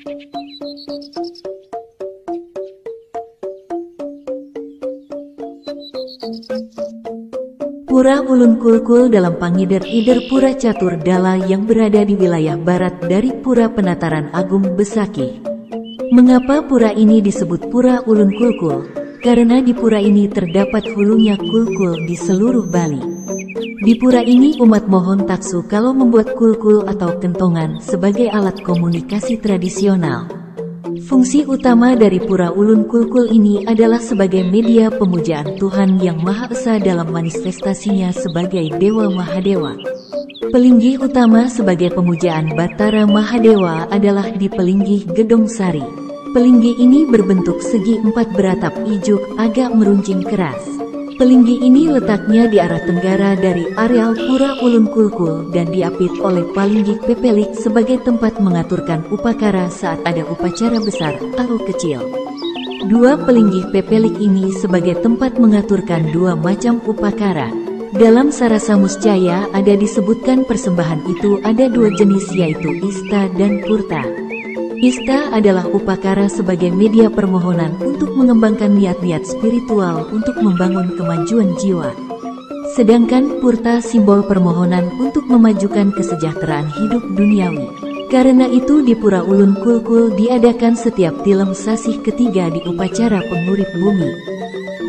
Pura Ulun Kulkul dalam Pangider-ider Pura Catur Dala yang berada di wilayah barat dari Pura Penataran Agung Besaki. Mengapa pura ini disebut Pura Ulun Kulkul? Karena di pura ini terdapat hulunya kulkul di seluruh Bali. Di pura ini umat mohon taksu kalau membuat kulkul atau kentongan sebagai alat komunikasi tradisional. Fungsi utama dari Pura Ulun Kulkul ini adalah sebagai media pemujaan Tuhan Yang Maha Esa dalam manifestasinya sebagai Dewa Mahadewa. Pelinggih utama sebagai pemujaan Batara Mahadewa adalah di Pelinggih Gedong Sari. Pelinggih ini berbentuk segi empat beratap ijuk agak meruncing keras. Pelinggih ini letaknya di arah tenggara dari areal Pura Ulun Kulkul dan diapit oleh Palinggih Pepelik sebagai tempat mengaturkan upakara saat ada upacara besar atau kecil. Dua Pelinggih Pepelik ini sebagai tempat mengaturkan dua macam upakara. Dalam Sarasa Muscaya ada disebutkan persembahan itu ada dua jenis yaitu Ista dan Purta. Ista adalah upakara sebagai media permohonan untuk mengembangkan niat-niat spiritual untuk membangun kemajuan jiwa. Sedangkan Purta simbol permohonan untuk memajukan kesejahteraan hidup duniawi. Karena itu di Pura Ulun Kulkul diadakan setiap tilem sasih ketiga di upacara pengurip bumi.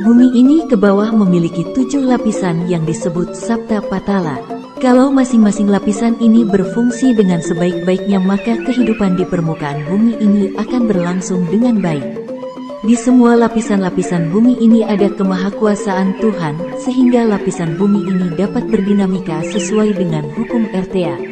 Bumi ini ke bawah memiliki 7 lapisan yang disebut Sapta Patala. Kalau masing-masing lapisan ini berfungsi dengan sebaik-baiknya maka kehidupan di permukaan bumi ini akan berlangsung dengan baik. Di semua lapisan-lapisan bumi ini ada kemahakuasaan Tuhan sehingga lapisan bumi ini dapat berdinamika sesuai dengan hukum RTA.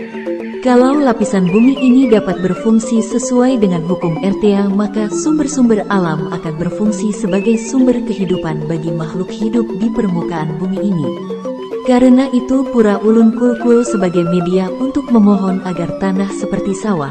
Kalau lapisan bumi ini dapat berfungsi sesuai dengan hukum RTA maka sumber-sumber alam akan berfungsi sebagai sumber kehidupan bagi makhluk hidup di permukaan bumi ini. Karena itu Pura Ulun Kulkul sebagai media untuk memohon agar tanah seperti sawah,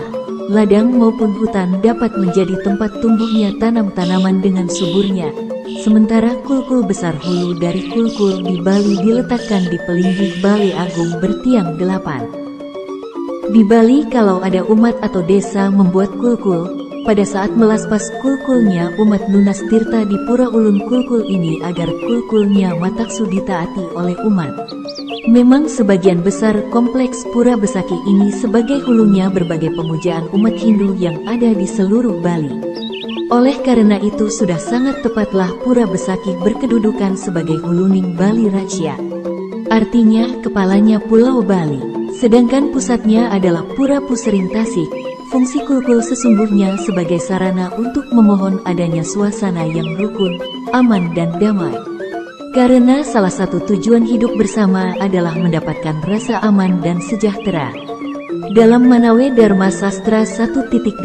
ladang maupun hutan dapat menjadi tempat tumbuhnya tanam-tanaman dengan suburnya. Sementara kulkul besar hulu dari kulkul di Bali diletakkan di Pelinggih Bali Agung bertiang 8. Di Bali kalau ada umat atau desa membuat kulkul, pada saat melaspas kulkulnya umat Nunas Tirta di Pura Ulun Kulkul ini agar kulkulnya mataksu ditaati oleh umat. Memang sebagian besar kompleks Pura Besaki ini sebagai hulunya berbagai pemujaan umat Hindu yang ada di seluruh Bali. Oleh karena itu sudah sangat tepatlah Pura Besaki berkedudukan sebagai huluning Bali Raja. Artinya kepalanya Pulau Bali, sedangkan pusatnya adalah Pura Pusering Tasik. Fungsi kulkul sesungguhnya sebagai sarana untuk memohon adanya suasana yang rukun, aman dan damai. Karena salah satu tujuan hidup bersama adalah mendapatkan rasa aman dan sejahtera. Dalam Manawe Dharma Sastra 1.89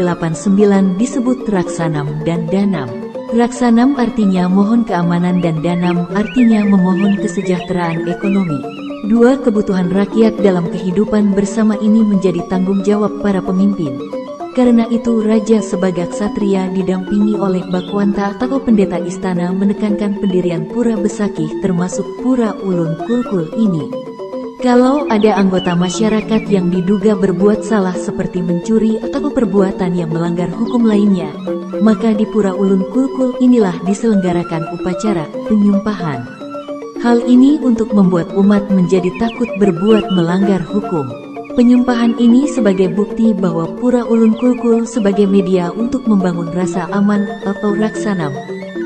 disebut Raksanam dan Danam. Raksanam artinya mohon keamanan dan Danam artinya memohon kesejahteraan ekonomi. Dua kebutuhan rakyat dalam kehidupan bersama ini menjadi tanggung jawab para pemimpin. Karena itu Raja sebagai ksatria didampingi oleh Bakwanta atau pendeta istana menekankan pendirian Pura Besaki termasuk Pura Ulun Kulkul ini. Kalau ada anggota masyarakat yang diduga berbuat salah seperti mencuri atau perbuatan yang melanggar hukum lainnya, maka di Pura Ulun Kulkul inilah diselenggarakan upacara penyumpahan. Hal ini untuk membuat umat menjadi takut berbuat melanggar hukum. Penyumpahan ini sebagai bukti bahwa Pura Ulun Kulkul sebagai media untuk membangun rasa aman atau raksanam.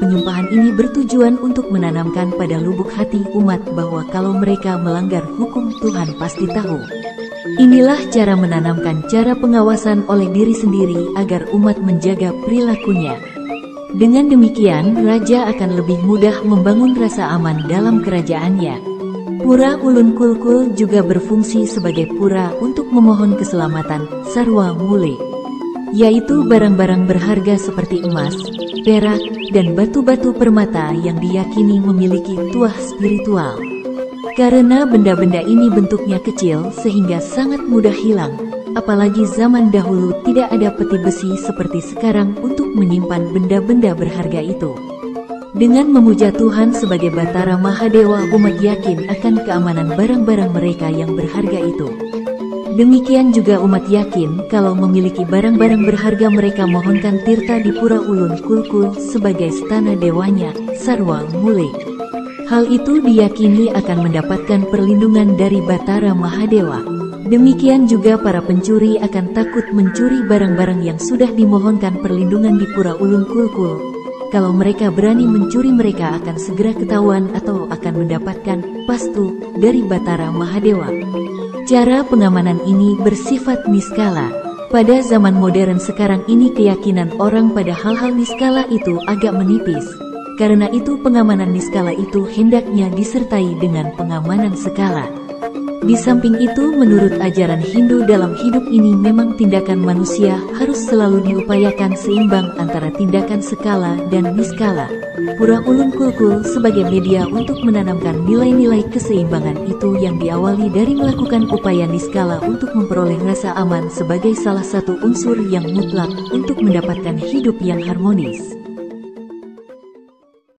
Penyumpahan ini bertujuan untuk menanamkan pada lubuk hati umat bahwa kalau mereka melanggar hukum Tuhan pasti tahu. Inilah cara menanamkan cara pengawasan oleh diri sendiri agar umat menjaga perilakunya. Dengan demikian, raja akan lebih mudah membangun rasa aman dalam kerajaannya. Pura Ulun Kulkul juga berfungsi sebagai pura untuk memohon keselamatan sarwa mule, yaitu barang-barang berharga seperti emas, perak, dan batu-batu permata yang diyakini memiliki tuah spiritual. Karena benda-benda ini bentuknya kecil sehingga sangat mudah hilang, apalagi zaman dahulu tidak ada peti besi seperti sekarang untuk menyimpan benda-benda berharga itu. Dengan memuja Tuhan sebagai Batara Mahadewa, umat yakin akan keamanan barang-barang mereka yang berharga itu. Demikian juga umat yakin kalau memiliki barang-barang berharga mereka mohonkan tirta di Pura Ulun Kulkul sebagai stana dewanya, Sarwa Mule. Hal itu diyakini akan mendapatkan perlindungan dari Batara Mahadewa. Demikian juga para pencuri akan takut mencuri barang-barang yang sudah dimohonkan perlindungan di Pura Ulun Kulkul. Kalau mereka berani mencuri mereka akan segera ketahuan atau akan mendapatkan pastu dari Batara Mahadewa. Cara pengamanan ini bersifat niskala. Pada zaman modern sekarang ini keyakinan orang pada hal-hal niskala itu agak menipis. Karena itu pengamanan niskala itu hendaknya disertai dengan pengamanan skala. Di samping itu menurut ajaran Hindu dalam hidup ini memang tindakan manusia harus selalu diupayakan seimbang antara tindakan skala dan niskala. Pura Ulun Kulkul sebagai media untuk menanamkan nilai-nilai keseimbangan itu yang diawali dari melakukan upaya niskala untuk memperoleh rasa aman sebagai salah satu unsur yang mutlak untuk mendapatkan hidup yang harmonis.